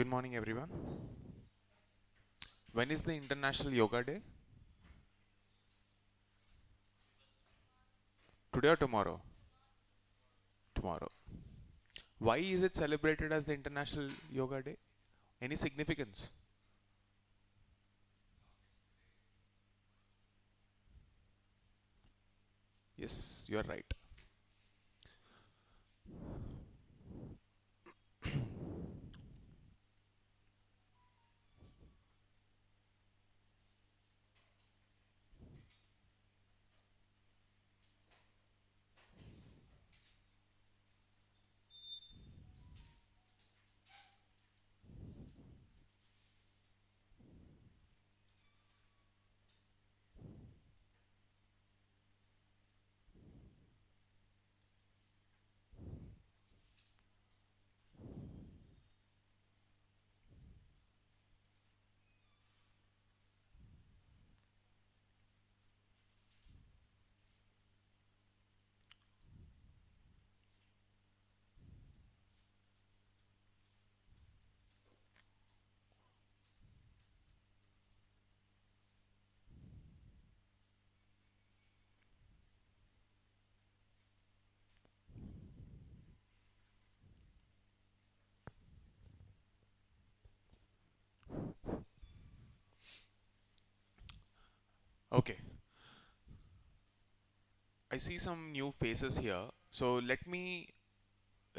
Good morning, everyone. When is the International Yoga Day? Today or tomorrow? Tomorrow. Why is it celebrated as the International Yoga Day? Any significance? Yes, you are right. Okay, I see some new faces here. So let me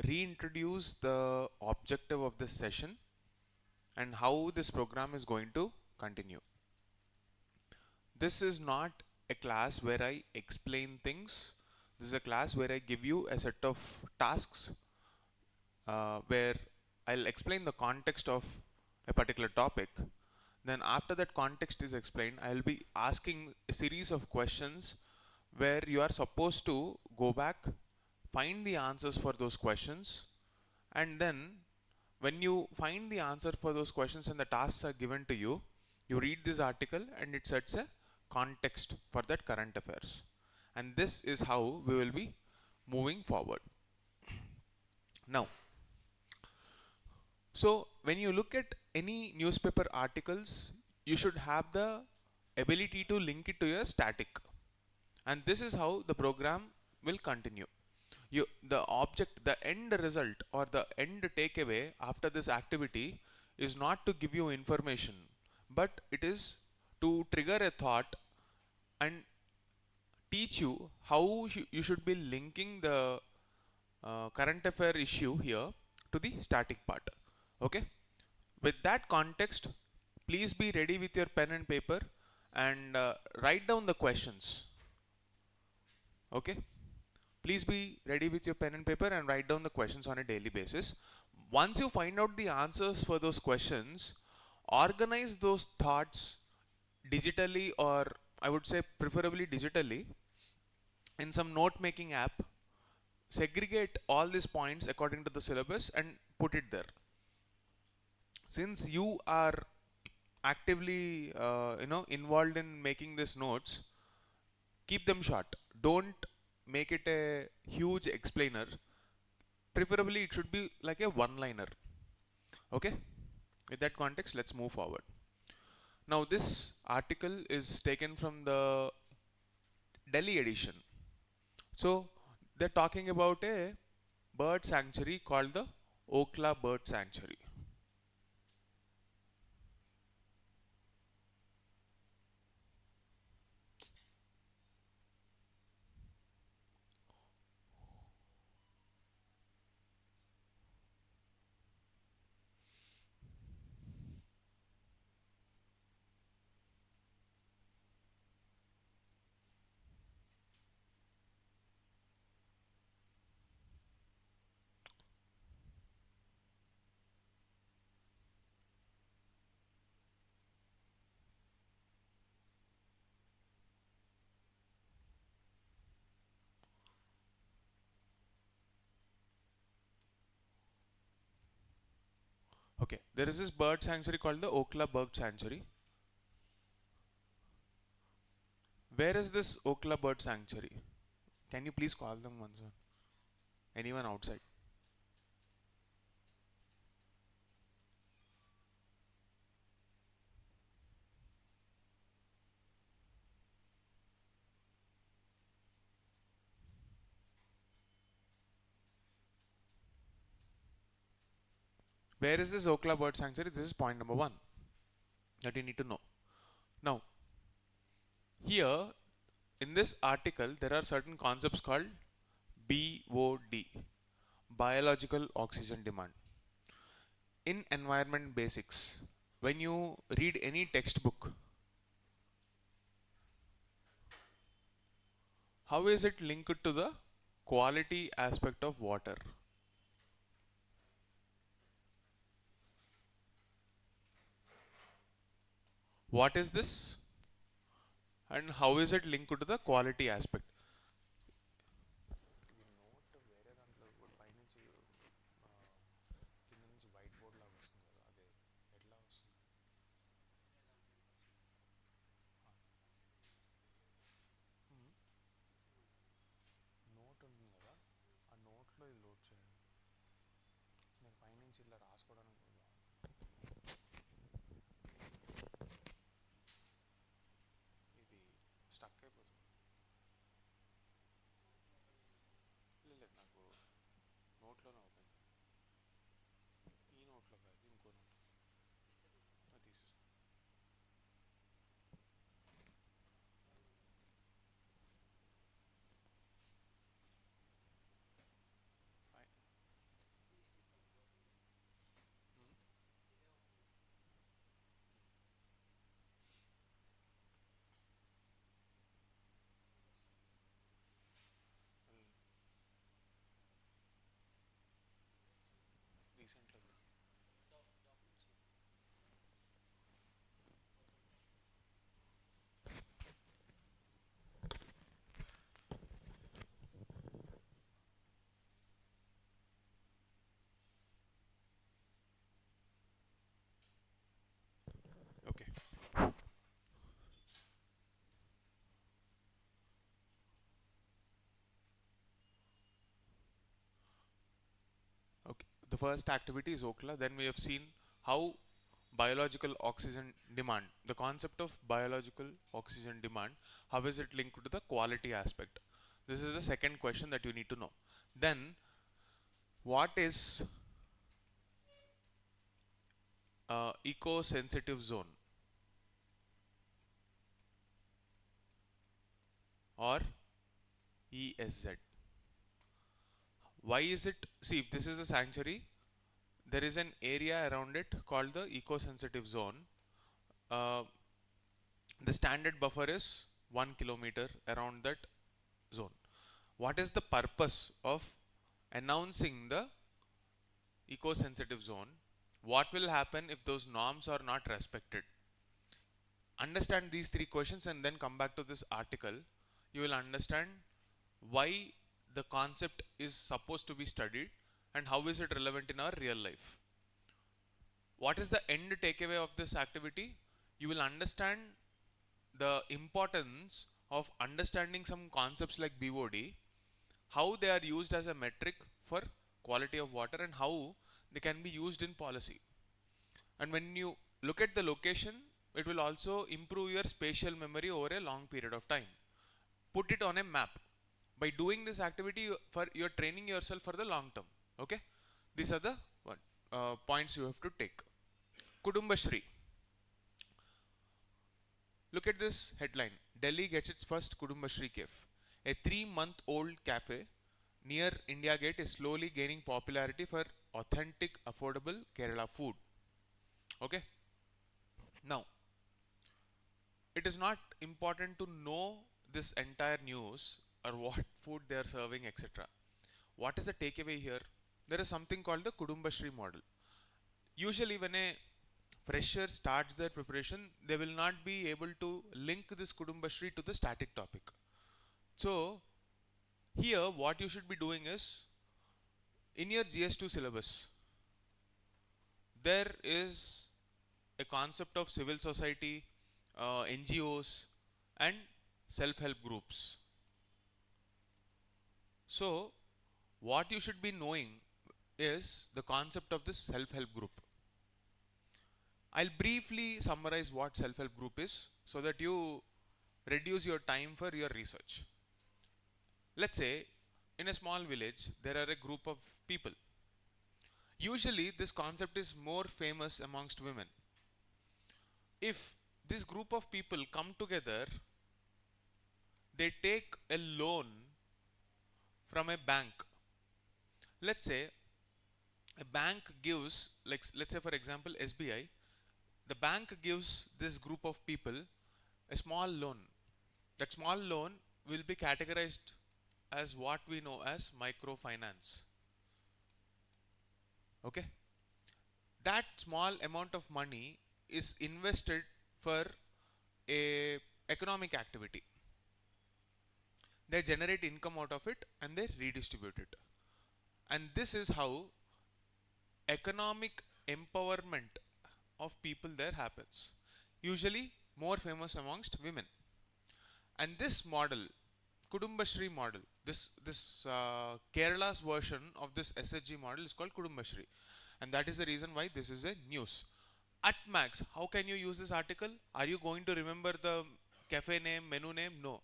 reintroduce the objective of this session and how this program is going to continue. This is not a class where I explain things. This is a class where I give you a set of tasks where I'll explain the context of a particular topic. Then after that context is explained, I'll be asking a series of questions where you are supposed to go back, find the answers for those questions, and then when you find the answer for those questions and the tasks are given to you, you read this article and it sets a context for that current affairs. And this is how we will be moving forward. Now, so when you look at any newspaper articles, you should have the ability to link it to your static. And this is how the program will continue. The object, the end result or the end takeaway after this activity is not to give you information, but it is to trigger a thought and teach you how you should be linking the current affair issue here to the static part. Okay, with that context, please be ready with your pen and paper and write down the questions. Okay, please be ready with your pen and paper and write down the questions on a daily basis. Once you find out the answers for those questions, organize those thoughts digitally, or I would say preferably digitally, in some note making app. Segregate all these points according to the syllabus and put it there. Since you are actively involved in making these notes, keep them short. Don't make it a huge explainer. Preferably it should be like a one liner. Okay, with that context, let's move forward. Now this article is taken from the Delhi edition. So they're talking about a bird sanctuary called the Okla Bird Sanctuary. Okay, there is this bird sanctuary called the Okla Bird Sanctuary. Where is this Okla Bird Sanctuary? Can you please call them once? Anyone outside? Where is this Okla Bird Sanctuary? This is point number 1 that you need to know. Now, here in this article, there are certain concepts called BOD, biological oxygen demand. In environment basics, when you read any textbook, how is it linked to the quality aspect of water? What is this? And how is it linked to the quality aspect? Okay. Okay. The first activity is Okla. Then we have seen how biological oxygen demand, the concept of biological oxygen demand, how is it linked to the quality aspect? This is the second question that you need to know. Then, what is eco-sensitive zone or ESZ? Why is it? See, if this is a sanctuary, there is an area around it called the eco-sensitive zone. Uh, the standard buffer is 1 kilometer around that zone. What is the purpose of announcing the eco-sensitive zone? What will happen if those norms are not respected? Understand these three questions and then come back to this article. You will understand why the concept is supposed to be studied and how is it relevant in our real life. What is the end takeaway of this activity? You will understand the importance of understanding some concepts like BOD, how they are used as a metric for quality of water and how they can be used in policy. And when you look at the location, it will also improve your spatial memory over a long period of time. Put it on a map. By doing this activity, you're training yourself for the long term. Okay? These are the points you have to take. Kudumbashree. Look at this headline. Delhi gets its first Kudumbashree cafe. A 3-month-old cafe near India Gate is slowly gaining popularity for authentic, affordable Kerala food. Okay? Now, it is not important to know this entire news or what food they are serving, etc. What is the takeaway here? There is something called the Kudumbashree model. Usually, when a fresher starts their preparation, they will not be able to link this Kudumbashree to the static topic. So, here what you should be doing is, in your GS2 syllabus, there is a concept of civil society, NGOs and self-help groups. So, what you should be knowing is the concept of this self-help group. I'll briefly summarize what self-help group is so that you reduce your time for your research. Let's say in a small village there are a group of people. Usually this concept is more famous amongst women. If this group of people come together, they take a loan from a bank. Let's say a bank gives, like let's say for example SBI, the bank gives this group of people a small loan. That small loan will be categorized as what we know as microfinance. Okay, that small amount of money is invested for a economic activity. They generate income out of it and they redistribute it. And this is how economic empowerment of people there happens. Usually more famous amongst women. And this model, Kudumbashree model, this Kerala's version of this SHG model is called Kudumbashree, and that is the reason why this is a news. At max, how can you use this article? Are you going to remember the cafe name, menu name? No.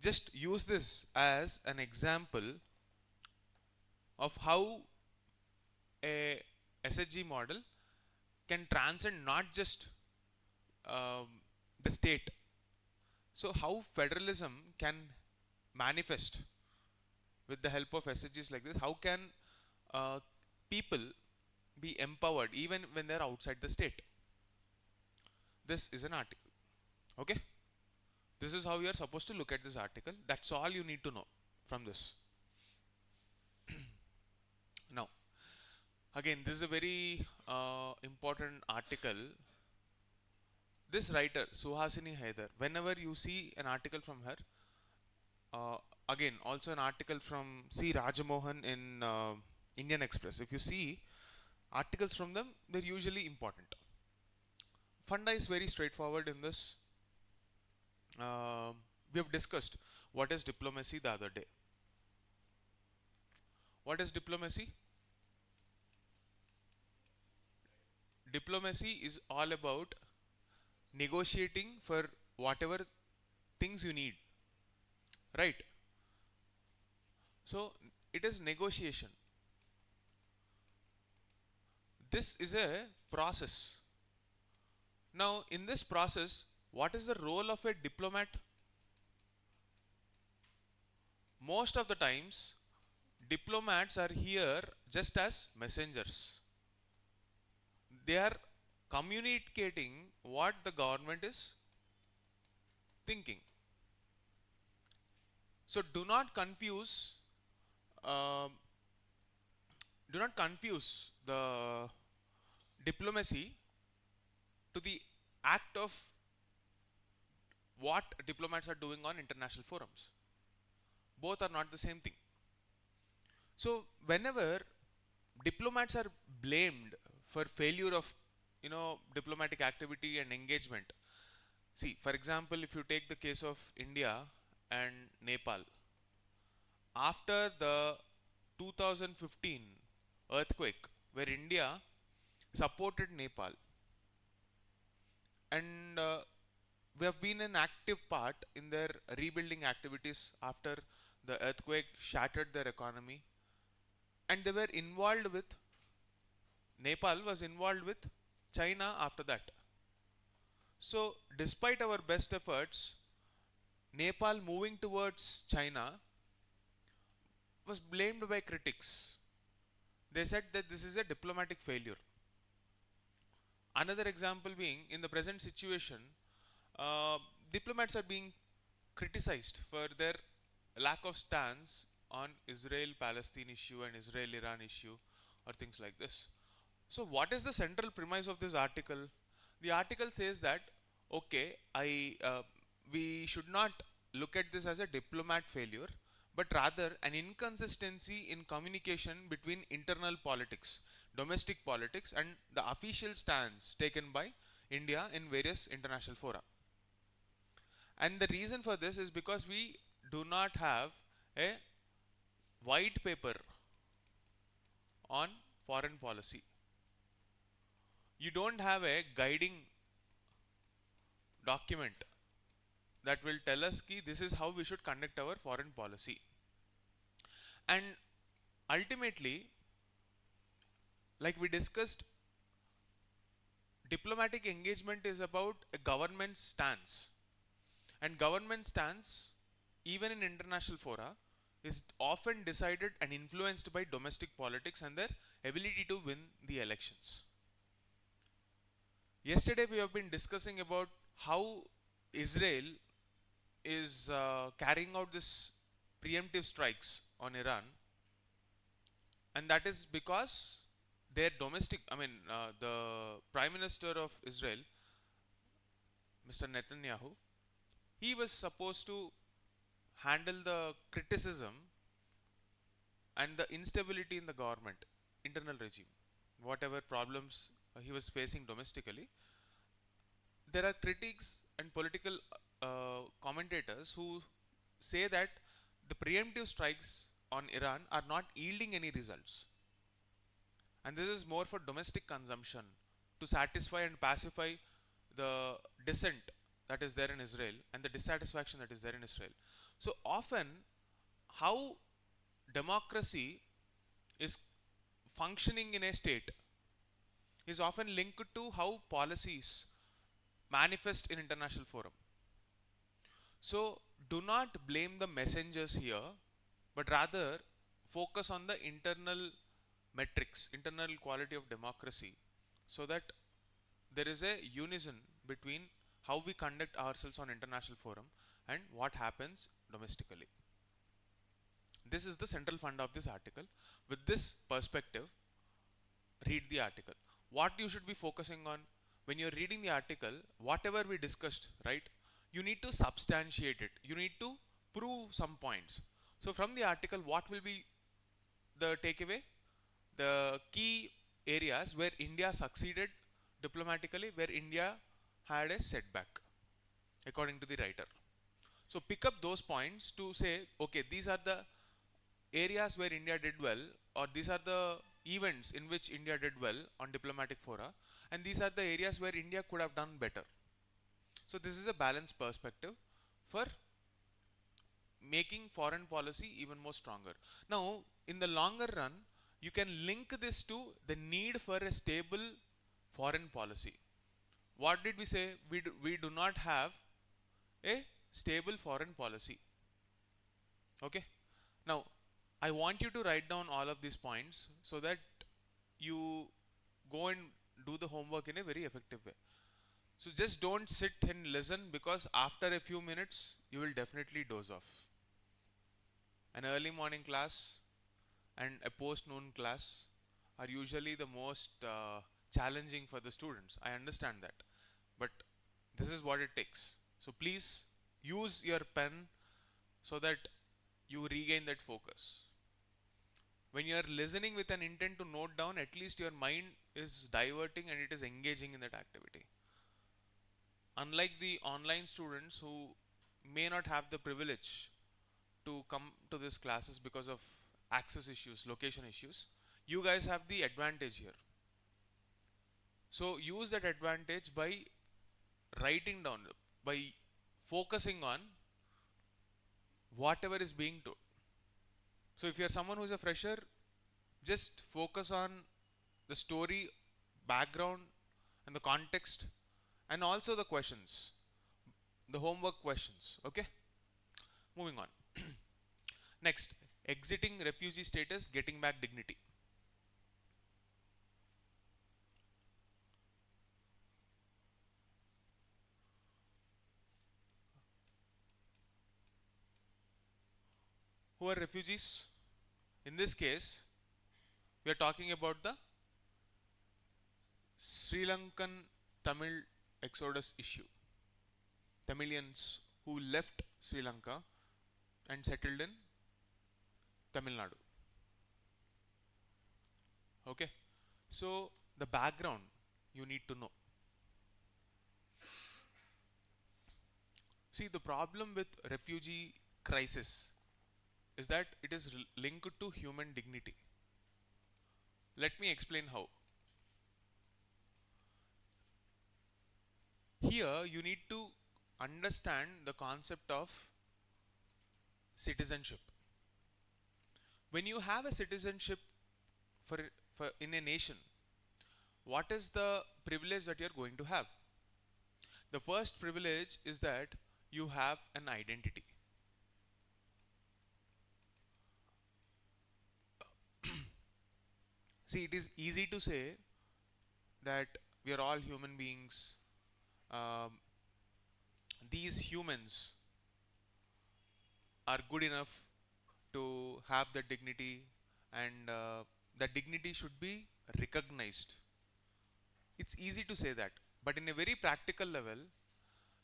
Just use this as an example of how a SHG model can transcend not just um, the state. So how federalism can manifest with the help of SHGs like this? How can people be empowered even when they are outside the state? This is an article. Okay, this is how you are supposed to look at this article. That's all you need to know from this. Now again, this is a very important article. This writer Suhasini Haidar, whenever you see an article from her, again also an article from C Rajamohan in Indian Express, if you see articles from them, they're usually important. Funda is very straightforward in this. We have discussed what is diplomacy the other day. What is diplomacy? Diplomacy is all about negotiating for whatever things you need, right? So it is negotiation. This is a process. Now in this process, what is the role of a diplomat? Most of the times diplomats are here just as messengers. They are communicating what the government is thinking. So do not confuse the diplomacy to the act of what diplomats are doing on international forums. Both are not the same thing. So whenever diplomats are blamed for failure of diplomatic activity and engagement, see, for example, if you take the case of India and Nepal, after the 2015 earthquake where India supported Nepal, and we have been an active part in their rebuilding activities after the earthquake shattered their economy, and they were involved with, Nepal was involved with China after that. So despite our best efforts, Nepal moving towards China was blamed by critics. They said that this is a diplomatic failure. Another example being, in the present situation, diplomats are being criticized for their lack of stance on Israel-Palestine issue and Israel-Iran issue or things like this. So what is the central premise of this article? The article says that, okay, we should not look at this as a diplomat failure, but rather an inconsistency in communication between internal politics, domestic politics, and the official stance taken by India in various international fora. And the reason for this is because we do not have a white paper on foreign policy. You don't have a guiding document that will tell us ki this is how we should conduct our foreign policy. And ultimately, Like we discussed, diplomatic engagement is about a government stance, and government stance, even in international fora, is often decided and influenced by domestic politics and their ability to win the elections. Yesterday we have been discussing about how Israel is carrying out this preemptive strikes on Iran, and that is because their domestic, the Prime Minister of Israel, Mr. Netanyahu, he was supposed to handle the criticism and the instability in the government, internal regime, whatever problems he was facing domestically. There are critics and political commentators who say that the preemptive strikes on Iran are not yielding any results, and this is more for domestic consumption to satisfy and pacify the dissent that is there in Israel and the dissatisfaction that is there in Israel. So often, how democracy is functioning in a state is often linked to how policies manifest in international forum. So do not blame the messengers here, but rather focus on the internal metrics, internal quality of democracy, so that there is a unison between how we conduct ourselves on international forum and what happens domestically. This is the central fund of this article. With this perspective, read the article. What you should be focusing on when you're reading the article, whatever we discussed, right? You need to substantiate it. You need to prove some points. So from the article, what will be the takeaway? The key areas where India succeeded diplomatically, where India had a setback, according to the writer. So pick up those points to say, okay, these are the areas where India did well, or these are the events in which India did well on diplomatic fora, and these are the areas where India could have done better. So this is a balanced perspective for making foreign policy even more stronger. Now, in the longer run, you can link this to the need for a stable foreign policy. What did we say? We do not have a stable foreign policy. Okay. Now, I want you to write down all of these points so that you go and do the homework in a very effective way. So just don't sit and listen, because after a few minutes you will definitely doze off. An early morning class and a post-noon class are usually the most challenging for the students. I understand that, but this is what it takes. So please use your pen so that you regain that focus. When you are listening with an intent to note down, at least your mind is diverting and it is engaging in that activity. Unlike the online students who may not have the privilege to come to these classes because of access issues, location issues, you guys have the advantage here. So use that advantage by writing down, by focusing on whatever is being told. So if you are someone who is a fresher, just focus on the story, background and the context, and also the questions, the homework questions. Okay, moving on. Next, exiting refugee status, getting back dignity. Who are refugees? In this case, we are talking about the Sri Lankan Tamil exodus issue. Tamilians who left Sri Lanka and settled in Tamil Nadu. Okay, so the background you need to know. See, the problem with refugee crisis is that it is linked to human dignity. Let me explain how. Here you need to understand the concept of citizenship. When you have a citizenship, in a nation, what is the privilege that you're going to have? The first privilege is that you have an identity. See, it is easy to say that we are all human beings. Um, these humans are good enough to have the dignity, and the dignity should be recognized. It's easy to say that, but in a very practical level,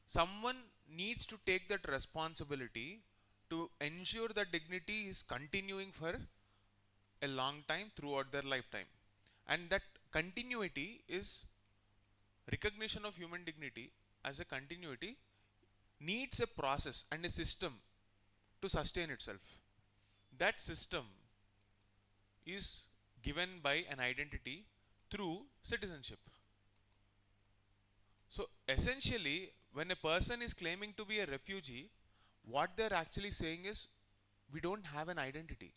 someone needs to take that responsibility to ensure that dignity is continuing for a long time throughout their lifetime. And that continuity is recognition of human dignity as a continuity needs a process and a system to sustain itself. That system is given by an identity through citizenship. So essentially, when a person is claiming to be a refugee, what they're actually saying is, we don't have an identity.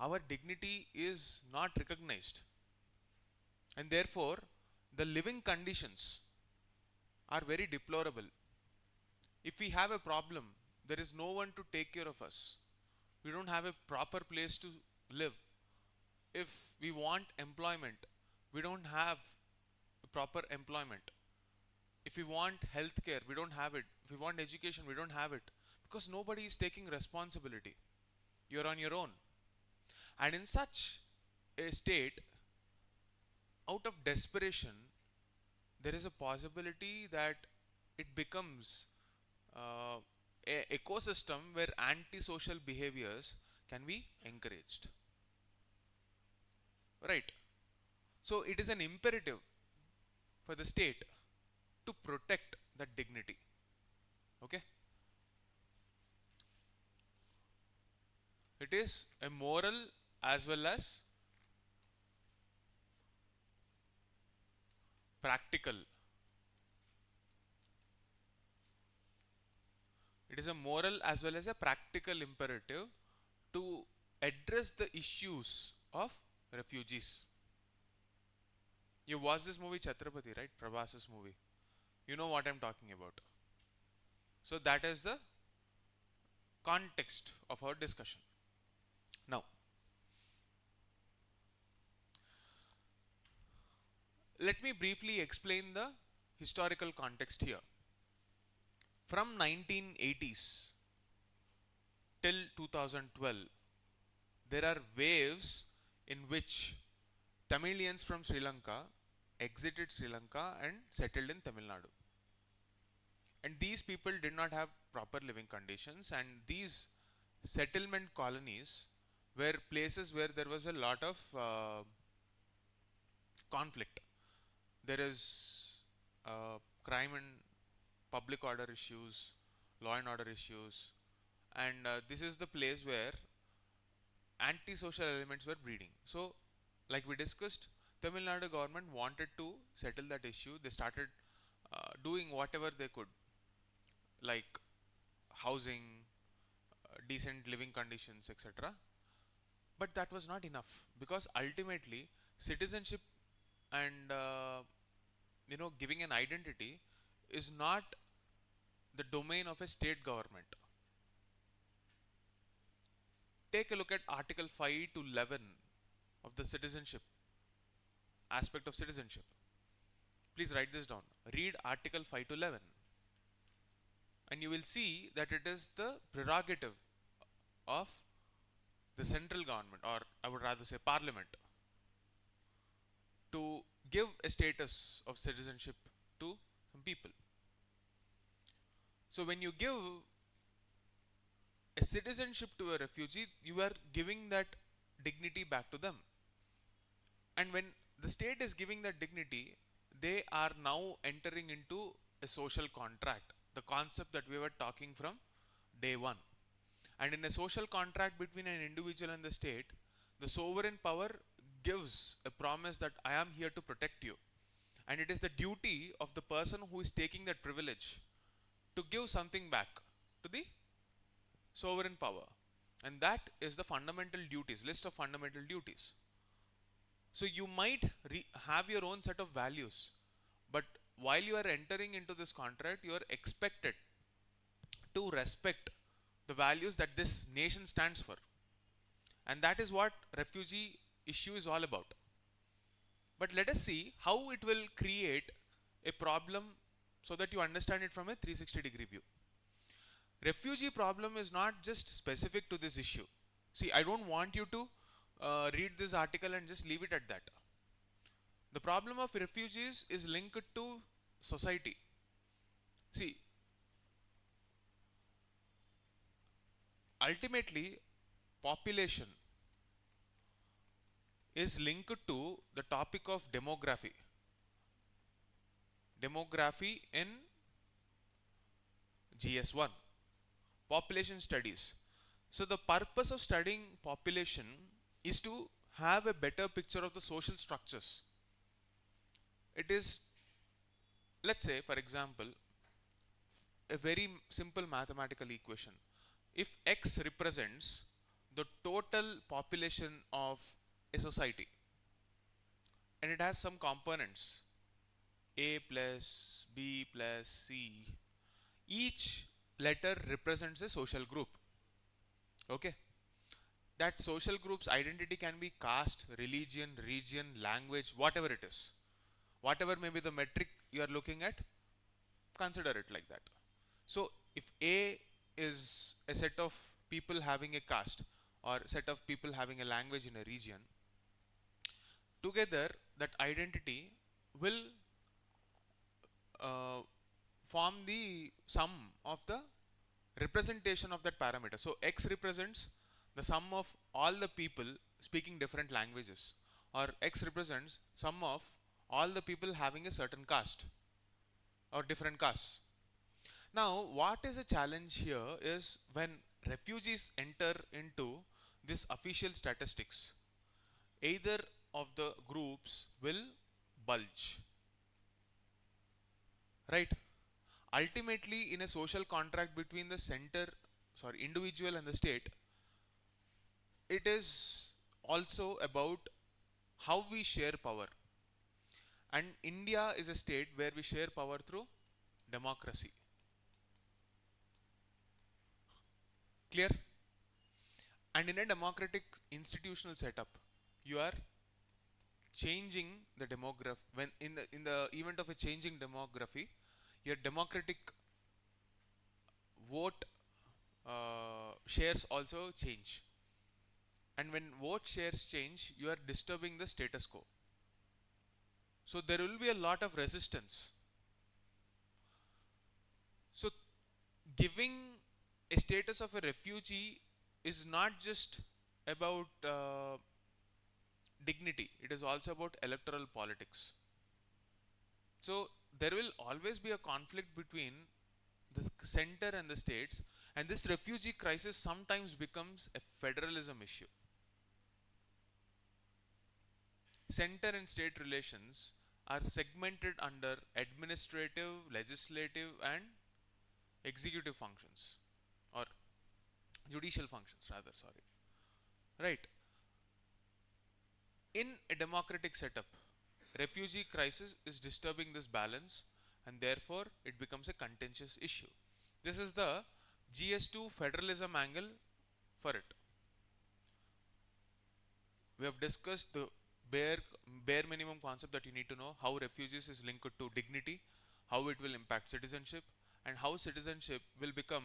Our dignity is not recognized. And therefore, the living conditions are very deplorable. If we have a problem, there is no one to take care of us. We don't have a proper place to live. If we want employment, we don't have proper employment. If we want healthcare, we don't have it. If we want education, we don't have it. Because nobody is taking responsibility. You're on your own. And in such a state, out of desperation, there is a possibility that it becomes a ecosystem where antisocial behaviors can be encouraged. Right? So it is an imperative for the state to protect that dignity. Okay? It is a moral as well as practical. It is a moral as well as a practical imperative to address the issues of refugees. You watched this movie Chhatrapati, right? Prabhas's movie. You know what I'm talking about. So that is the context of our discussion. Now, let me briefly explain the historical context here. From 1980s till 2012, there are waves in which Tamilians from Sri Lanka exited Sri Lanka and settled in Tamil Nadu. And these people did not have proper living conditions, and these settlement colonies were places where there was a lot of conflict. There is crime and public order issues, law and order issues, and this is the place where antisocial elements were breeding. So, like we discussed, Tamil Nadu government wanted to settle that issue. They started doing whatever they could, like housing, decent living conditions, etc. But that was not enough, because ultimately citizenship and giving an identity is not the domain of a state government. Take a look at Article 5 to 11 of the citizenship aspect of citizenship. Please write this down. Read Article 5 to 11, and you will see that it is the prerogative of the central government, or I would rather say parliament, to give a status of citizenship to some people. So when you give a citizenship to a refugee, you are giving that dignity back to them. And when the state is giving that dignity, they are now entering into a social contract, the concept that we were talking from day one. And in a social contract between an individual and the state, the sovereign power gives a promise that I am here to protect you. And it is the duty of the person who is taking that privilege to give something back to the sovereign power. And that is the fundamental duties, list of fundamental duties. So you might have your own set of values, but while you are entering into this contract, you are expected to respect the values that this nation stands for. And that is what refugee issue is all about. But let us see how it will create a problem so that you understand it from a 360-degree view. Refugee problem is not just specific to this issue. See, I don't want you to read this article and just leave it at that. The problem of refugees is linked to society. See, ultimately, population is linked to the topic of demography. Demography in GS1, population studies. So the purpose of studying population is to have a better picture of the social structures. It is, let's say, for example, a very simple mathematical equation. If X represents the total population of a society and it has some components A plus B plus C, each letter represents a social group. Okay, that social group's identity can be caste, religion, region, language, whatever it is. Whatever may be the metric you are looking at, consider it like that. So if A is a set of people having a caste or set of people having a language in a region, together that identity will form the sum of the representation of that parameter. So X represents the sum of all the people speaking different languages, or X represents sum of all the people having a certain caste or different castes. Now, what is a challenge here is when refugees enter into this official statistics, either of the groups will bulge, right? Ultimately, in a social contract between the individual and the state, it is also about how we share power. And India is a state where we share power through democracy. Clear? And in a democratic institutional setup, you are changing the demography. When in the event of a changing demography, your democratic vote shares also change. And when vote shares change, you are disturbing the status quo. So there will be a lot of resistance. So giving a status of a refugee is not just about dignity, it is also about electoral politics. So there will always be a conflict between the center and the states, and this refugee crisis sometimes becomes a federalism issue. Center and state relations are segmented under administrative, legislative, and executive functions, or judicial functions rather, sorry. Right. In a democratic setup, refugee crisis is disturbing this balance, and therefore it becomes a contentious issue. This is the GS2 federalism angle for it. We have discussed the bare minimum concept that you need to know, how refugees is linked to dignity, how it will impact citizenship, and how citizenship will become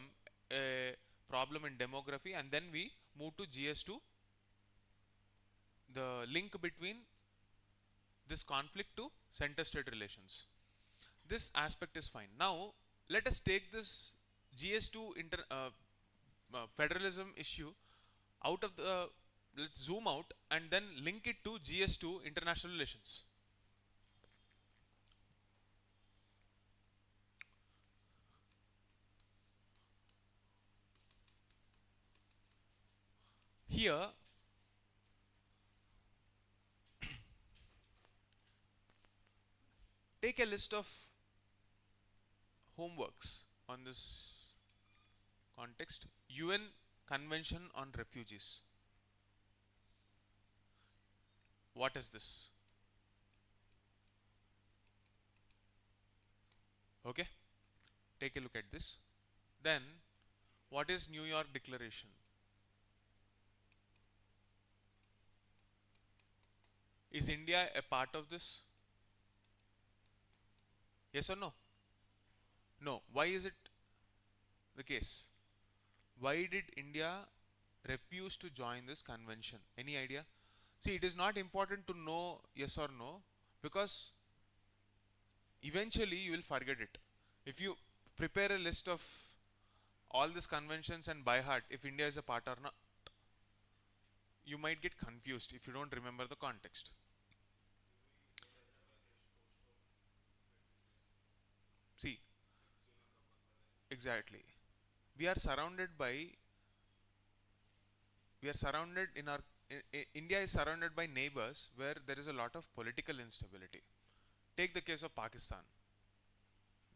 a problem in demography, and then we move to GS2, the link between this conflict to center-state relations. This aspect is fine. Now, let us take this GS2 federalism issue out of the, let's zoom out and then link it to GS2 international relations. Here, take a list of homeworks on this context. UN Convention on Refugees. What is this? Okay, take a look at this. Then, what is New York Declaration? Is India a part of this? Yes or no? No. Why is it the case? Why did India refuse to join this convention? Any idea? See, it is not important to know yes or no, because eventually you will forget it. If you prepare a list of all these conventions and by heart, if India is a part or not, you might get confused if you don't remember the context. See, exactly. We are surrounded by, we are surrounded in our, India is surrounded by neighbors where there is a lot of political instability. Take the case of Pakistan.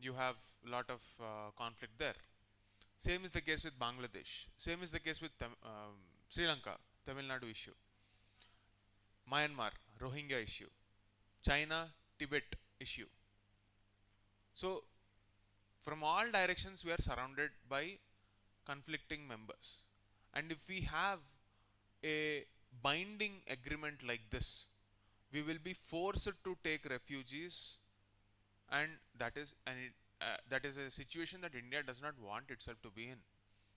You have a lot of conflict there. Same is the case with Bangladesh. Same is the case with Sri Lanka, Tamil Nadu issue. Myanmar, Rohingya issue. China, Tibet issue. So, from all directions we are surrounded by conflicting members. And if we have a binding agreement like this, we will be forced to take refugees, and that is that is a situation that India does not want itself to be in,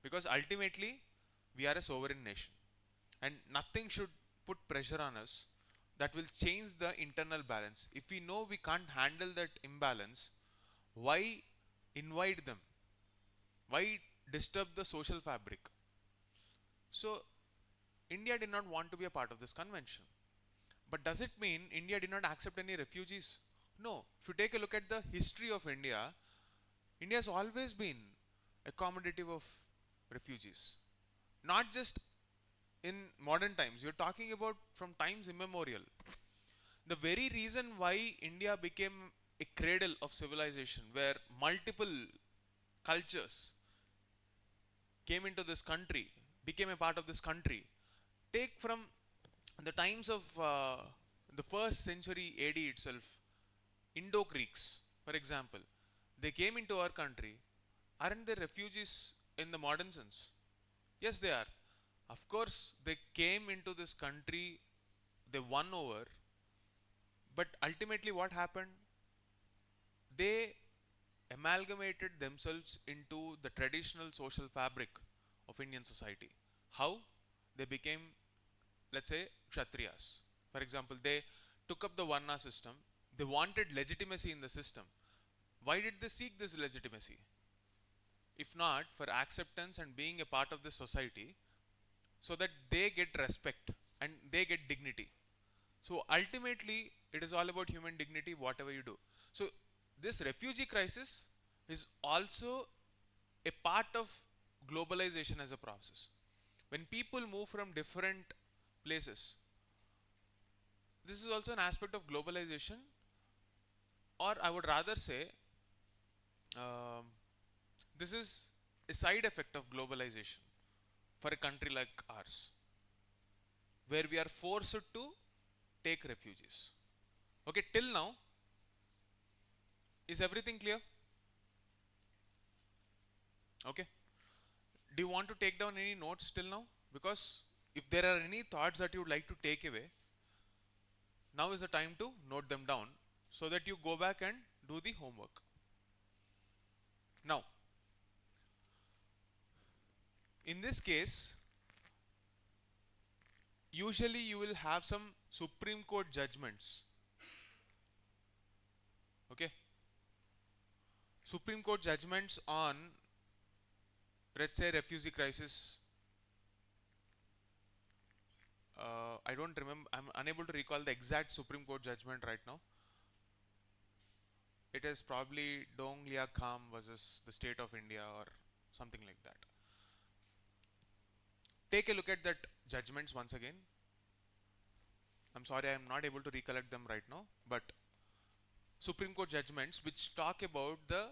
because ultimately we are a sovereign nation and nothing should put pressure on us that will change the internal balance. If we know we can't handle that imbalance, why invite them? Why disturb the social fabric? So India did not want to be a part of this convention. But does it mean India did not accept any refugees? No. If you take a look at the history of India, India has always been accommodative of refugees. Not just in modern times, you're talking about from times immemorial. The very reason why India became a cradle of civilization, where multiple cultures came into this country, became a part of this country. Take from the times of the first century AD itself, Indo-Greeks, for example, they came into our country. Aren't they refugees in the modern sense? Yes, they are. Of course, they came into this country, they won over, but ultimately what happened? They amalgamated themselves into the traditional social fabric of Indian society. How? They became, let's say, Kshatriyas. For example, they took up the Varna system. They wanted legitimacy in the system. Why did they seek this legitimacy? If not for acceptance and being a part of this society, so that they get respect and they get dignity. So ultimately, it is all about human dignity, whatever you do. So this refugee crisis is also a part of globalization as a process. When people move from different places, this is also an aspect of globalization, or I would rather say, um, this is a side effect of globalization for a country like ours, where we are forced to take refugees. Okay, till now, is everything clear? Okay. Do you want to take down any notes till now? Because if there are any thoughts that you would like to take away, now is the time to note them down so that you go back and do the homework. Now, in this case, usually you will have some Supreme Court judgments. Okay. Supreme Court judgments on, let's say, refugee crisis. I don't remember, I'm unable to recall the exact Supreme Court judgment right now. It is probably Dong Lia Kham versus the state of India or something like that. Take a look at that judgments once again. I'm sorry, I'm not able to recollect them right now, but Supreme Court judgments which talk about the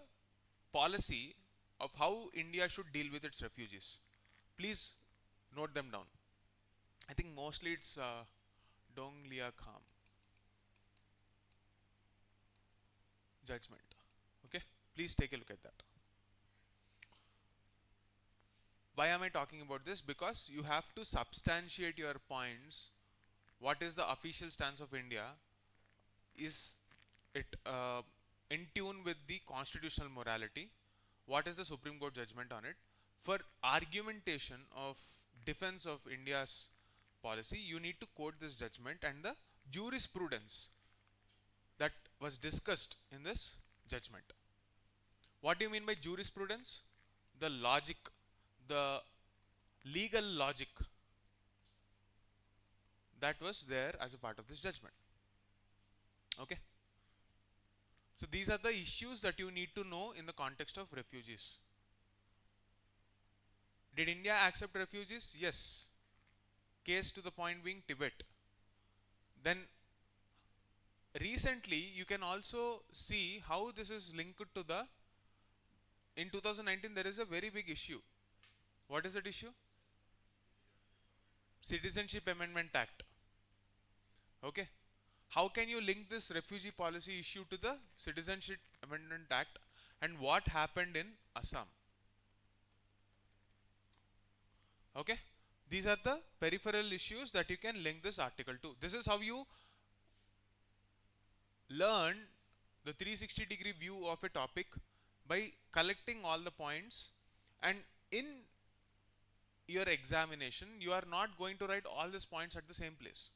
policy of how India should deal with its refugees. Please note them down. I think mostly it's Dong Lia Kham judgment. Okay, please take a look at that. Why am I talking about this? Because you have to substantiate your points. What is the official stance of India? Is it in tune with the constitutional morality? What is the Supreme Court judgment on it? For argumentation of defense of India's policy, you need to quote this judgment and the jurisprudence that was discussed in this judgment. What do you mean by jurisprudence? The logic, the legal logic that was there as a part of this judgment. Okay. So these are the issues that you need to know in the context of refugees. Did India accept refugees? Yes. Case to the point being Tibet. Then recently you can also see how this is linked to the, in 2019 there is a very big issue. What is that issue? Citizenship Amendment Act. Okay. How can you link this refugee policy issue to the Citizenship Amendment Act and what happened in Assam? Okay. These are the peripheral issues that you can link this article to. This is how you learn the 360-degree view of a topic, by collecting all the points, and in your examination you are not going to write all these points at the same place.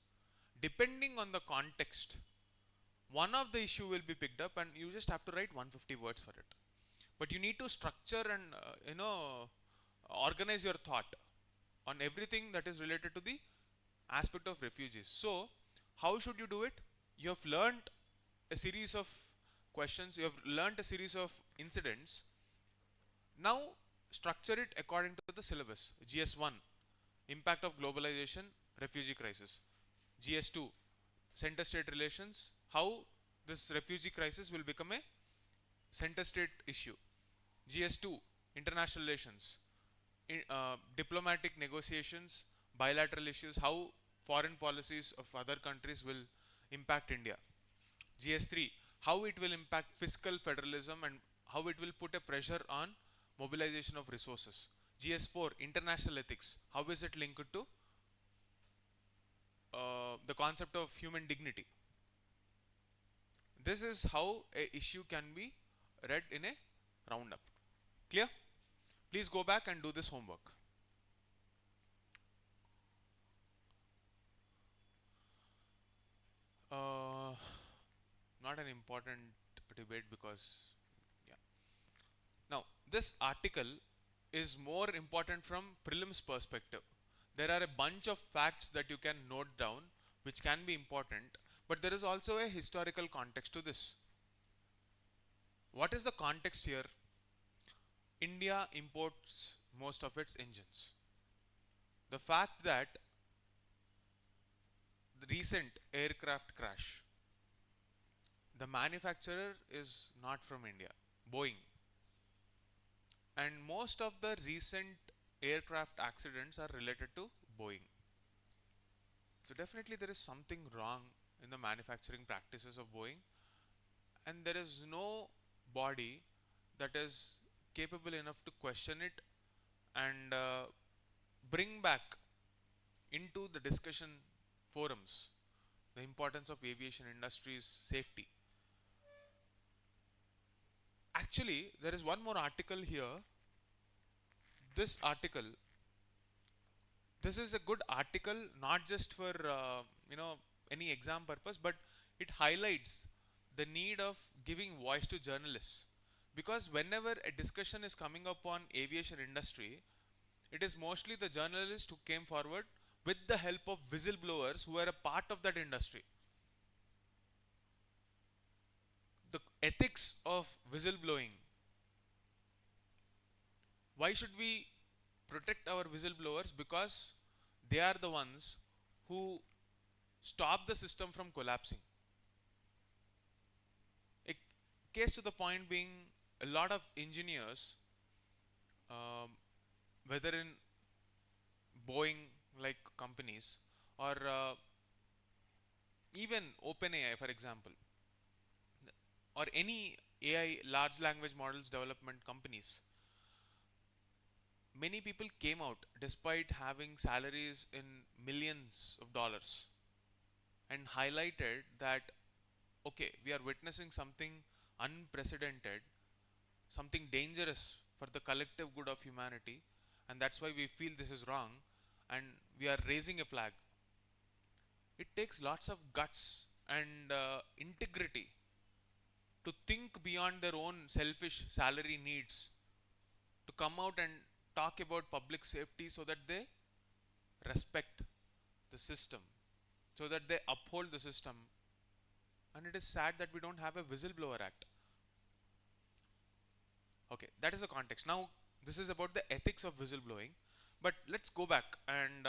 Depending on the context, one of the issue will be picked up and you just have to write 150 words for it. But you need to structure and organize your thought on everything that is related to the aspect of refugees. So how should you do it? You have learned a series of questions, you have learned a series of incidents. Now structure it according to the syllabus. GS1, impact of globalization, refugee crisis. GS2, center-state relations, how this refugee crisis will become a center-state issue. GS2, international relations, diplomatic negotiations, bilateral issues, how foreign policies of other countries will impact India. GS3, how it will impact fiscal federalism and how it will put a pressure on mobilization of resources. GS4, international ethics, how is it linked to the concept of human dignity. This is how a issue can be read in a roundup. Clear? Please go back and do this homework. Not an important debate because, yeah. Now, this article is more important from prelims perspective. There are a bunch of facts that you can note down which can be important, but there is also a historical context to this. What is the context here? India imports most of its engines. The fact that the recent aircraft crash, the manufacturer is not from India, Boeing. And most of the recent aircraft accidents are related to Boeing. So definitely there is something wrong in the manufacturing practices of Boeing, and there is no body that is capable enough to question it and bring back into the discussion forums the importance of aviation industry's safety. Actually, there is one more article here. This article, this is a good article not just for any exam purpose, but it highlights the need of giving voice to journalists, because whenever a discussion is coming up on aviation industry, it is mostly the journalists who came forward with the help of whistleblowers who are a part of that industry. The ethics of whistleblowing. Why should we protect our whistleblowers? Because they are the ones who stop the system from collapsing. A case to the point being, a lot of engineers, whether in Boeing like companies or even OpenAI, for example, or any AI large language models development companies, many people came out despite having salaries in millions of dollars and highlighted that okay, we are witnessing something unprecedented, something dangerous for the collective good of humanity, and that's why we feel this is wrong, and we are raising a flag. It takes lots of guts and integrity to think beyond their own selfish salary needs, to come out and talk about public safety so that they respect the system, so that they uphold the system. And it is sad that we don't have a whistleblower act. Okay, that is the context. Now, this is about the ethics of whistleblowing, but let's go back and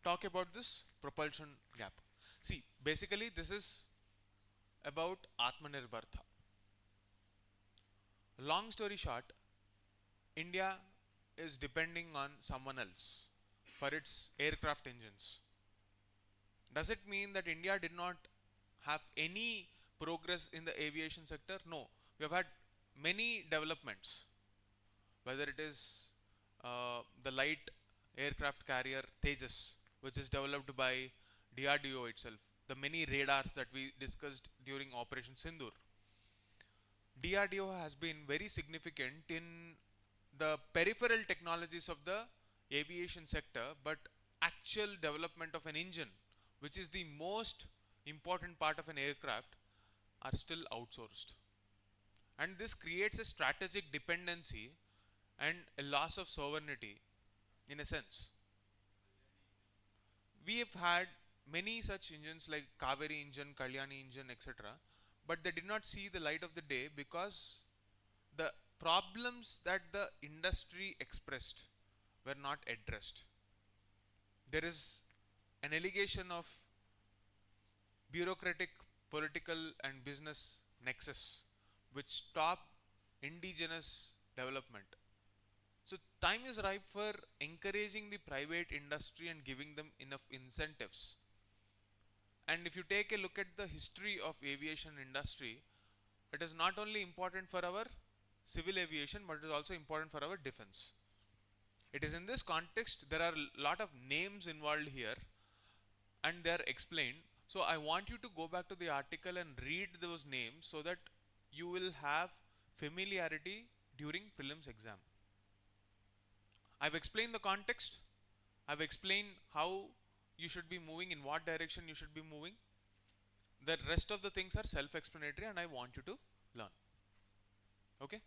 talk about this propulsion gap. See, basically, this is about Atmanirbharta. Long story short, India is depending on someone else for its aircraft engines. Does it mean that India did not have any progress in the aviation sector? No. We have had many developments, whether it is the light aircraft carrier Tejas, which is developed by DRDO itself, the many radars that we discussed during Operation Sindoor. DRDO has been very significant in the peripheral technologies of the aviation sector, but actual development of an engine, which is the most important part of an aircraft, are still outsourced. And this creates a strategic dependency and a loss of sovereignty in a sense. We have had many such engines like Kaveri engine, Kalyani engine, etc., but they did not see the light of the day because the problems that the industry expressed were not addressed. There is an allegation of bureaucratic, political and business nexus which stop indigenous development. So time is ripe for encouraging the private industry and giving them enough incentives. And if you take a look at the history of aviation industry, it is not only important for our civil aviation, but it is also important for our defense. It is in this context, there are a lot of names involved here and they are explained. So I want you to go back to the article and read those names so that you will have familiarity during prelims exam. I've explained the context. I've explained how you should be moving, in what direction you should be moving. The rest of the things are self-explanatory and I want you to learn. Okay?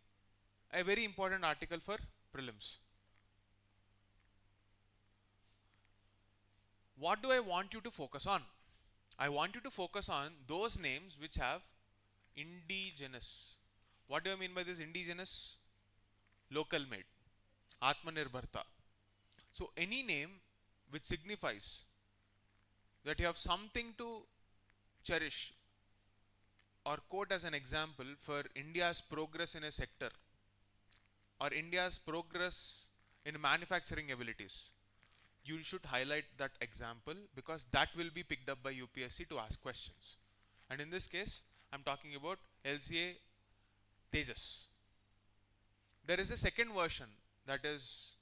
A very important article for prelims. What do I want you to focus on? I want you to focus on those names which have indigenous. What do I mean by this indigenous? Local made. Atmanirbharta. So any name which signifies that you have something to cherish or quote as an example for India's progress in a sector or India's progress in manufacturing abilities, you should highlight that example because that will be picked up by UPSC to ask questions. And in this case, I'm talking about LCA Tejas. There is a second version that is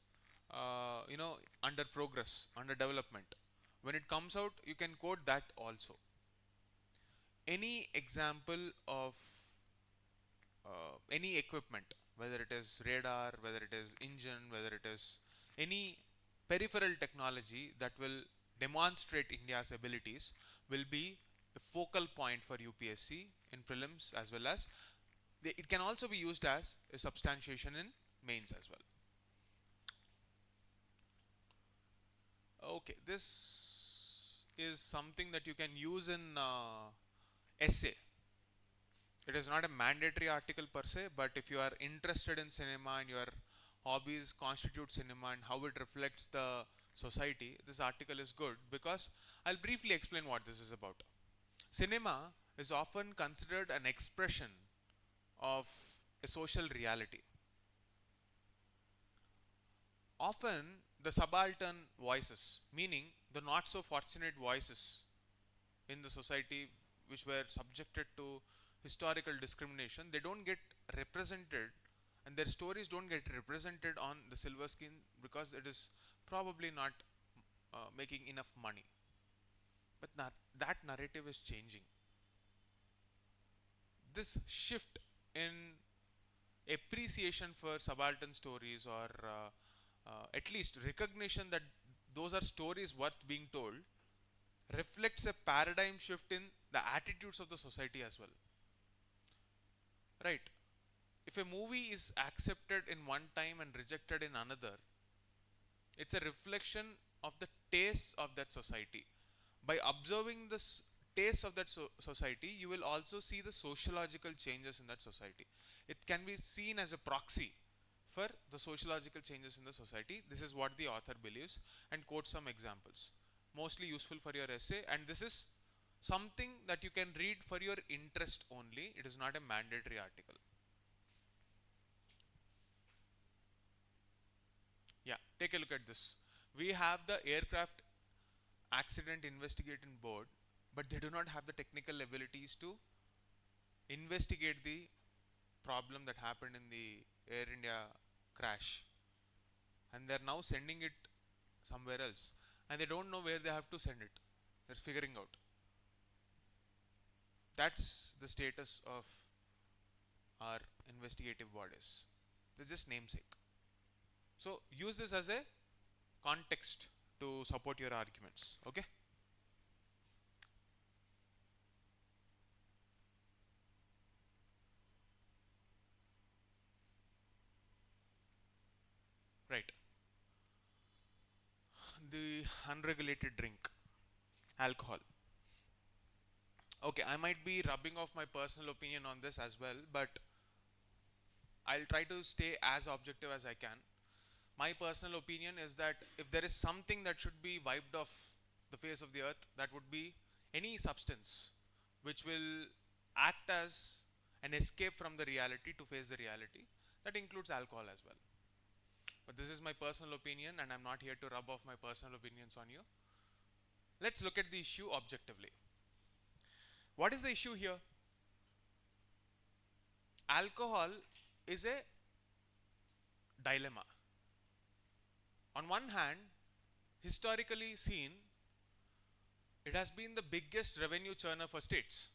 under progress, under development. When it comes out, you can quote that also. Any example of any equipment, whether it is radar, whether it is engine, whether it is any peripheral technology that will demonstrate India's abilities, will be a focal point for UPSC in prelims, as well as it can also be used as a substantiation in mains as well. Okay, this is something that you can use in essay. It is not a mandatory article per se, but if you are interested in cinema and your hobbies constitute cinema and how it reflects the society, this article is good because I'll briefly explain what this is about. Cinema is often considered an expression of a social reality. Often the subaltern voices, meaning the not so fortunate voices in the society which were subjected to historical discrimination, they don't get represented, and their stories don't get represented on the silver screen because it is probably not making enough money. But that narrative is changing. This shift in appreciation for subaltern stories, or at least recognition that those are stories worth being told, reflects a paradigm shift in the attitudes of the society as well. Right? If a movie is accepted in one time and rejected in another, it's a reflection of the tastes of that society. By observing the tastes of that society, you will also see the sociological changes in that society. It can be seen as a proxy for the sociological changes in the society. This is what the author believes, and quote some examples. Mostly useful for your essay, and this is something that you can read for your interest only. It is not a mandatory article. Yeah, take a look at this. We have the aircraft accident investigating board, but they do not have the technical abilities to investigate the problem that happened in the Air India crash, and they're now sending it somewhere else, and they don't know where they have to send it. They're figuring out. That's the status of our investigative bodies. They're just namesake. So use this as a context to support your arguments. Okay? Right. The unregulated drink, alcohol. Okay, I might be rubbing off my personal opinion on this as well, but I'll try to stay as objective as I can. My personal opinion is that if there is something that should be wiped off the face of the earth, that would be any substance which will act as an escape from the reality to face the reality. That includes alcohol as well. But this is my personal opinion, and I'm not here to rub off my personal opinions on you. Let's look at the issue objectively. What is the issue here? Alcohol is a dilemma. On one hand, historically seen, it has been the biggest revenue churner for states.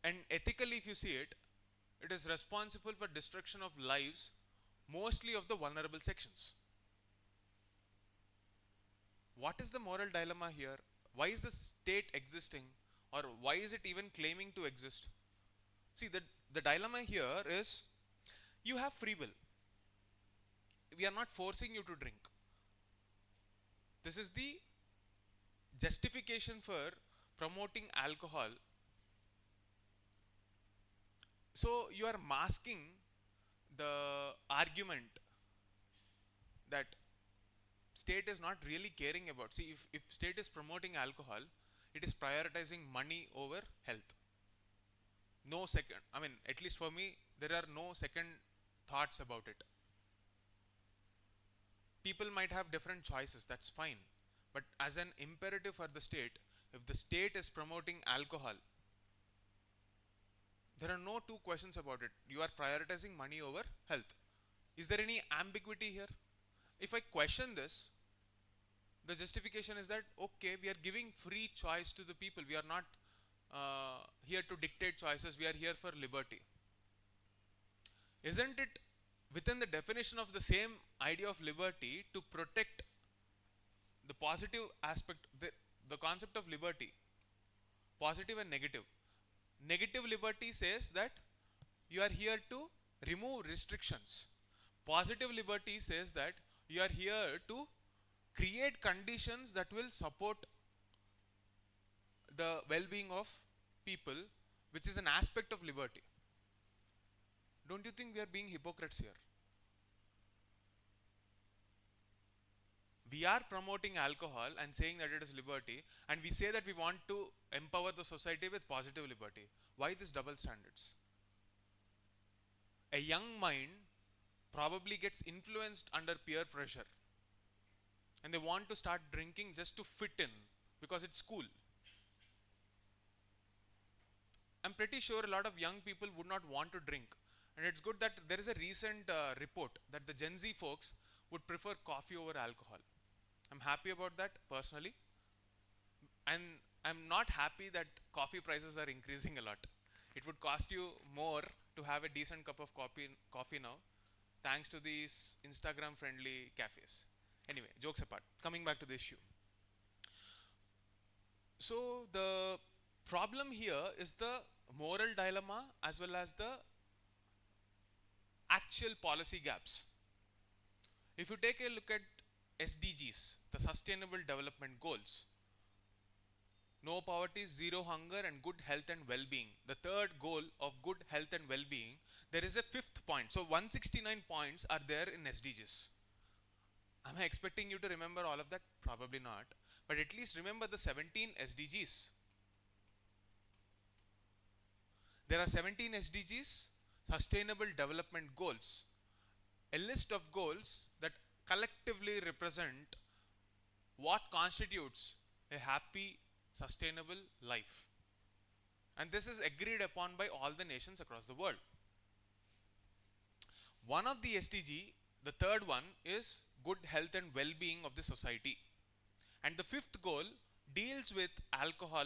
And ethically, if you see it, it is responsible for destruction of lives, mostly of the vulnerable sections. What is the moral dilemma here? Why is the state existing, or why is it even claiming to exist? See, the dilemma here is you have free will. We are not forcing you to drink. This is the justification for promoting alcohol. So you are masking the argument that state is not really caring about. See, if state is promoting alcohol, it is prioritizing money over health. No second, I mean, at least for me, there are no second thoughts about it. People might have different choices, that's fine. But as an imperative for the state, if the state is promoting alcohol, there are no two questions about it. You are prioritizing money over health. Is there any ambiguity here? If I question this, the justification is that, okay, we are giving free choice to the people. We are not here to dictate choices. We are here for liberty. Isn't it within the definition of the same idea of liberty to protect the positive aspect, the concept of liberty, positive and negative? Negative liberty says that you are here to remove restrictions. Positive liberty says that you are here to create conditions that will support the well-being of people, which is an aspect of liberty. Don't you think we are being hypocrites here? We are promoting alcohol and saying that it is liberty, and we say that we want to empower the society with positive liberty. Why these double standards? A young mind probably gets influenced under peer pressure. and they want to start drinking just to fit in because it's cool. I'm pretty sure a lot of young people would not want to drink, and it's good that there is a recent report that the Gen Z folks would prefer coffee over alcohol. I'm happy about that personally, and I'm not happy that coffee prices are increasing a lot. It would cost you more to have a decent cup of coffee now, thanks to these Instagram friendly cafes. Anyway, jokes apart, coming back to the issue. So the problem here is the moral dilemma as well as the actual policy gaps. If you take a look at SDGs, the Sustainable Development Goals, no poverty, zero hunger, and good health and well-being. The third goal of good health and well-being, there is a fifth point. So 169 points are there in SDGs. Am I expecting you to remember all of that? Probably not. But at least remember the 17 SDGs. There are 17 SDGs, Sustainable Development Goals. A list of goals that collectively represent what constitutes a happy, sustainable life. And this is agreed upon by all the nations across the world. One of the SDG, the third one, is good health and well-being of the society. And the fifth goal deals with alcohol,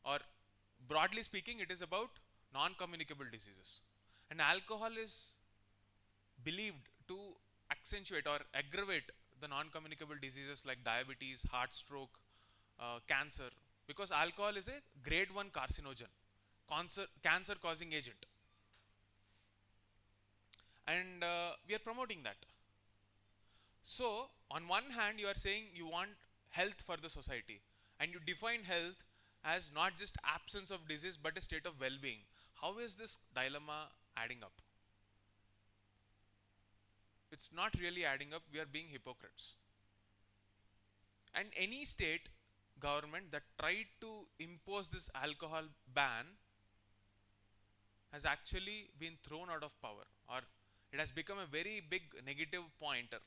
or broadly speaking, it is about non-communicable diseases. And alcohol is believed to accentuate or aggravate the non-communicable diseases like diabetes, heart stroke, cancer, because alcohol is a grade 1 carcinogen, cancer causing agent, and we are promoting that. So on one hand, you are saying you want health for the society, and you define health as not just absence of disease but a state of well-being. How is this dilemma adding up? It's not really adding up. We are being hypocrites. And any state government that tried to impose this alcohol ban has actually been thrown out of power, or it has become a very big negative pointer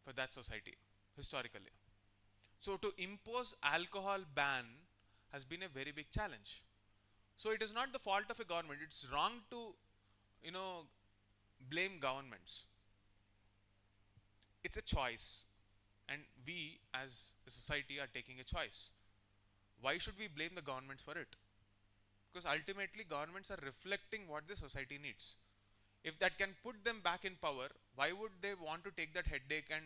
for that society historically. So to impose alcohol ban has been a very big challenge. So it is not the fault of a government. It's wrong to, blame governments. It's a choice, and we as a society are taking a choice. Why should we blame the governments for it? Because ultimately governments are reflecting what the society needs. If that can put them back in power, why would they want to take that headache and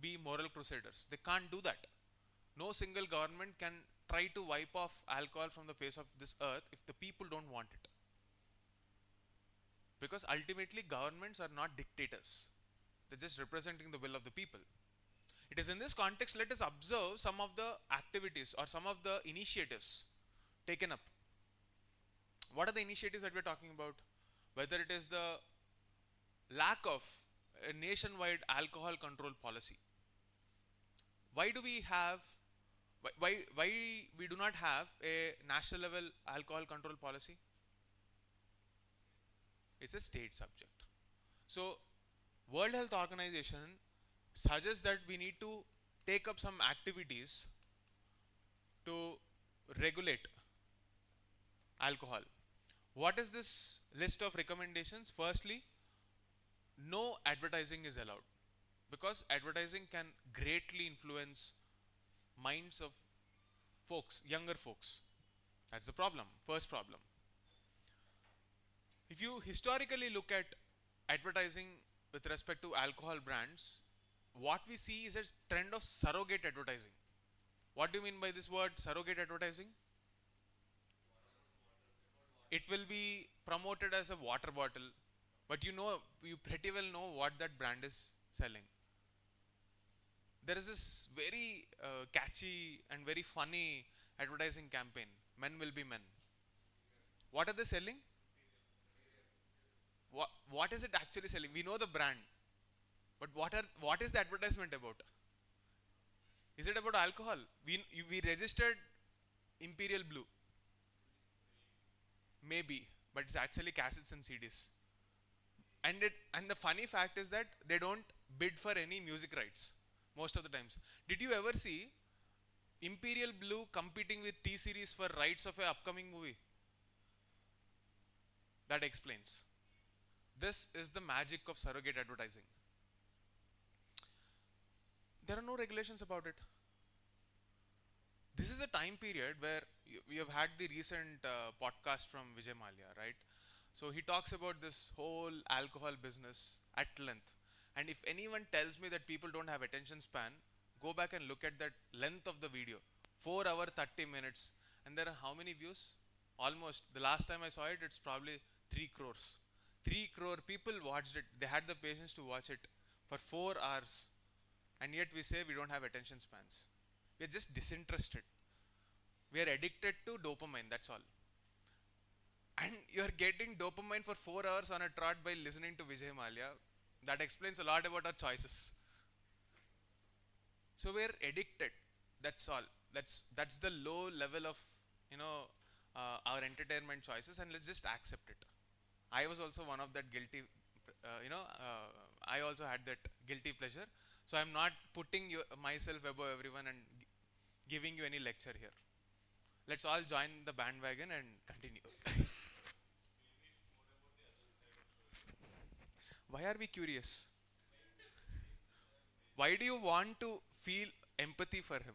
be moral crusaders? They can't do that. No single government can try to wipe off alcohol from the face of this earth if the people don't want it. Because ultimately governments are not dictators. They're just representing the will of the people. It is in this context, let us observe some of the activities or some of the initiatives taken up. What are the initiatives that we're talking about? Whether it is the lack of a nationwide alcohol control policy. Why do we have, why we do not have a national level alcohol control policy? It's a state subject. So World Health Organization suggests that we need to take up some activities to regulate alcohol. What is this list of recommendations? Firstly, no advertising is allowed, because advertising can greatly influence minds of folks, younger folks. That's the problem, first problem. If you historically look at advertising with respect to alcohol brands, what we see is a trend of surrogate advertising. What do you mean by this word, surrogate advertising? It will be promoted as a water bottle, but you pretty well know what that brand is selling. There is this very catchy and very funny advertising campaign, Men Will Be Men. What are they selling? What is it actually selling? We know the brand, but what is the advertisement about? Is it about alcohol? We registered Imperial Blue. Maybe, but it's actually cassettes and CDs. And the funny fact is that they don't bid for any music rights most of the times. Did you ever see Imperial Blue competing with T Series for rights of an upcoming movie? That explains. This is the magic of surrogate advertising. There are no regulations about it. This is a time period where we have had the recent podcast from Vijay Mallya, right? So he talks about this whole alcohol business at length. And if anyone tells me that people don't have attention span, go back and look at that length of the video. 4 hour 30 minutes. And there are how many views? Almost. The last time I saw it, it's probably 3 crores. 3 crore people watched it. They had the patience to watch it for 4 hours. And yet we say we don't have attention spans. We are just disinterested. We are addicted to dopamine, that's all. And you are getting dopamine for 4 hours on a trot by listening to Vijay Mallya. That explains a lot about our choices. So we are addicted. That's all. That's the low level of our entertainment choices, and let's just accept it. I was also one of that guilty. I also had that guilty pleasure. So I'm not putting myself above everyone and giving you any lecture here. Let's all join the bandwagon and continue. Why are we curious? Why do you want to feel empathy for him?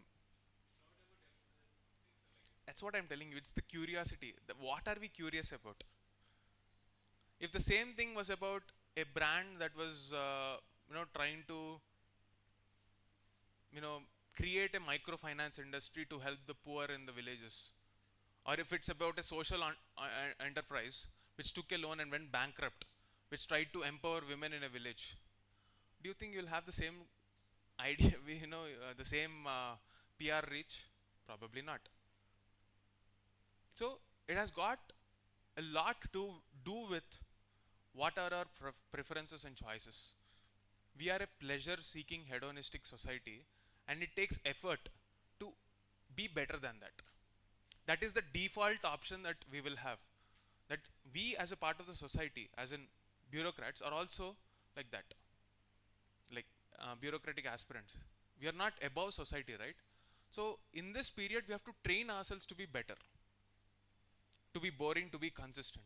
That's what I'm telling you. It's the curiosity. What are we curious about? If the same thing was about a brand that was, trying to, create a microfinance industry to help the poor in the villages, or if it's about a social enterprise which took a loan and went bankrupt, which tried to empower women in a village, do you think you'll have the same idea, the same PR reach? Probably not. So it has got a lot to do with what are our preferences and choices. We are a pleasure-seeking hedonistic society, and it takes effort to be better than that. That is the default option that we will have. That we as a part of the society, as in bureaucrats, are also like that. Like bureaucratic aspirants. We are not above society, right? So in this period, we have to train ourselves to be better. To be boring, to be consistent.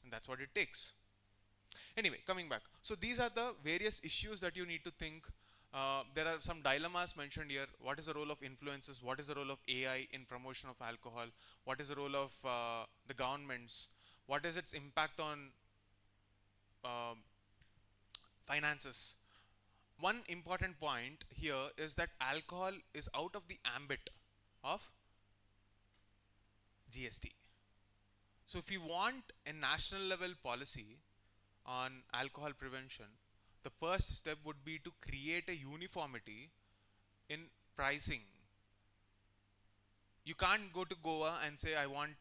And that's what it takes. Anyway, coming back. So these are the various issues that you need to think. There are some dilemmas mentioned here. What is the role of influences? What is the role of AI in promotion of alcohol? What is the role of the governments? What is its impact on finances? One important point here is that alcohol is out of the ambit of GST. So if you want a national level policy on alcohol prevention, the first step would be to create a uniformity in pricing. You can't go to Goa and say I want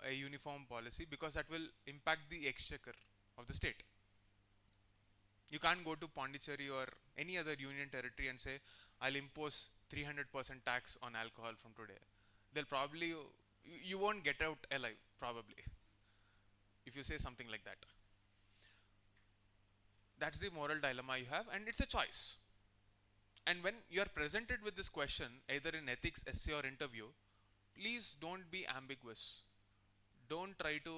a uniform policy, because that will impact the exchequer of the state. You can't go to Pondicherry or any other union territory and say I'll impose 300% tax on alcohol from today. They'll probably, you won't get out alive probably if you say something like that. That's the moral dilemma you have, and it's a choice. And when you are presented with this question, either in ethics, essay or interview, please don't be ambiguous. Don't try to,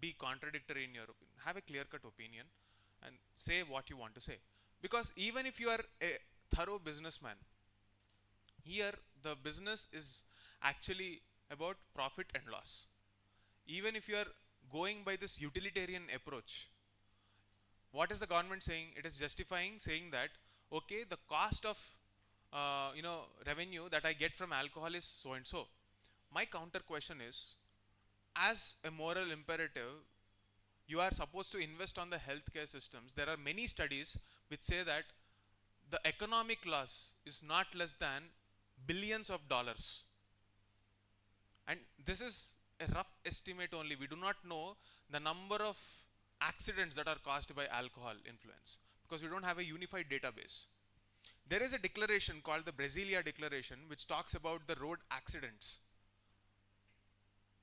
be contradictory in your opinion. Have a clear-cut opinion and say what you want to say. Because even if you are a thorough businessman, here the business is actually about profit and loss. Even if you are going by this utilitarian approach, what is the government saying? It is justifying, saying that, okay, the cost of revenue that I get from alcohol is so and so. My counter question is, as a moral imperative, you are supposed to invest on the healthcare systems. There are many studies which say that the economic loss is not less than billions of dollars. And this is a rough estimate only. We do not know the number of accidents that are caused by alcohol influence, because we don't have a unified database. There is a declaration called the Brasilia Declaration which talks about the road accidents.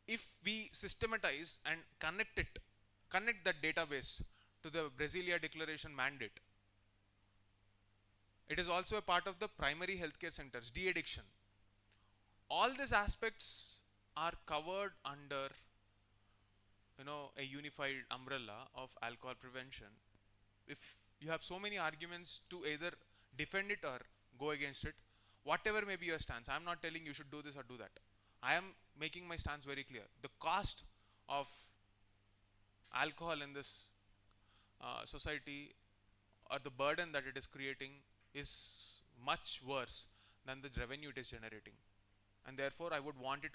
If we systematize and connect that database to the Brasilia Declaration mandate. It is also a part of the primary healthcare centers, de-addiction. All these aspects are covered under a unified umbrella of alcohol prevention. If you have so many arguments to either defend it or go against it, whatever may be your stance, I am not telling you should do this or do that. I am making my stance very clear. The cost of alcohol in this society, or the burden that it is creating, is much worse than the revenue it is generating, and therefore I would want it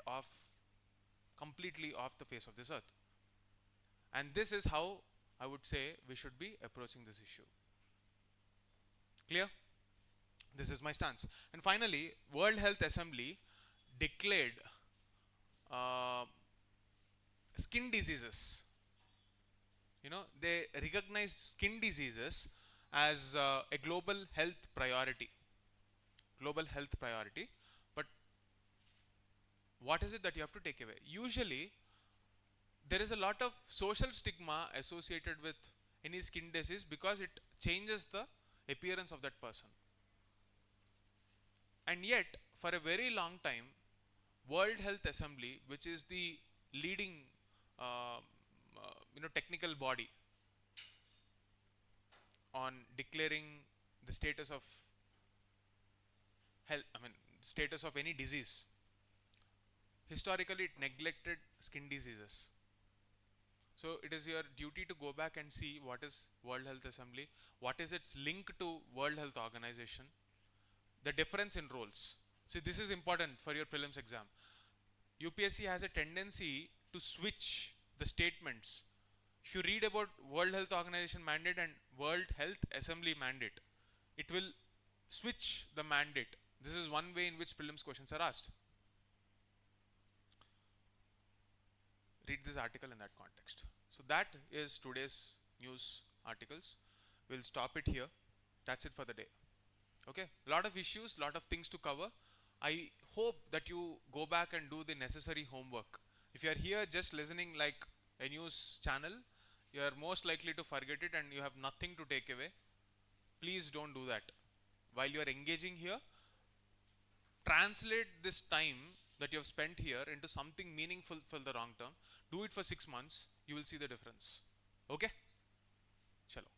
completely off the face of this earth. And this is how I would say we should be approaching this issue. Clear? This is my stance. And finally, World Health Assembly declared skin diseases. They recognize skin diseases as a global health priority. Global health priority. But what is it that you have to take away? Usually, there is a lot of social stigma associated with any skin disease because it changes the appearance of that person. And yet, for a very long time, World Health Assembly, which is the leading technical body on declaring the status of health, status of any disease, historically it neglected skin diseases. So it is your duty to go back and see what is World Health Assembly, what is its link to World Health Organization, the difference in roles. See, this is important for your prelims exam. UPSC has a tendency to switch the statements. If you read about World Health Organization mandate and World Health Assembly mandate, it will switch the mandate. This is one way in which prelims questions are asked. Read this article in that context. So that is today's news articles. We'll stop it here. That's it for the day. Okay, a lot of issues, lot of things to cover. I hope that you go back and do the necessary homework. If you are here just listening like a news channel, you are most likely to forget it and you have nothing to take away. Please don't do that. While you are engaging here, translate this time that you have spent here into something meaningful for the long term. Do it for 6 months. You will see the difference. Okay? Chalo.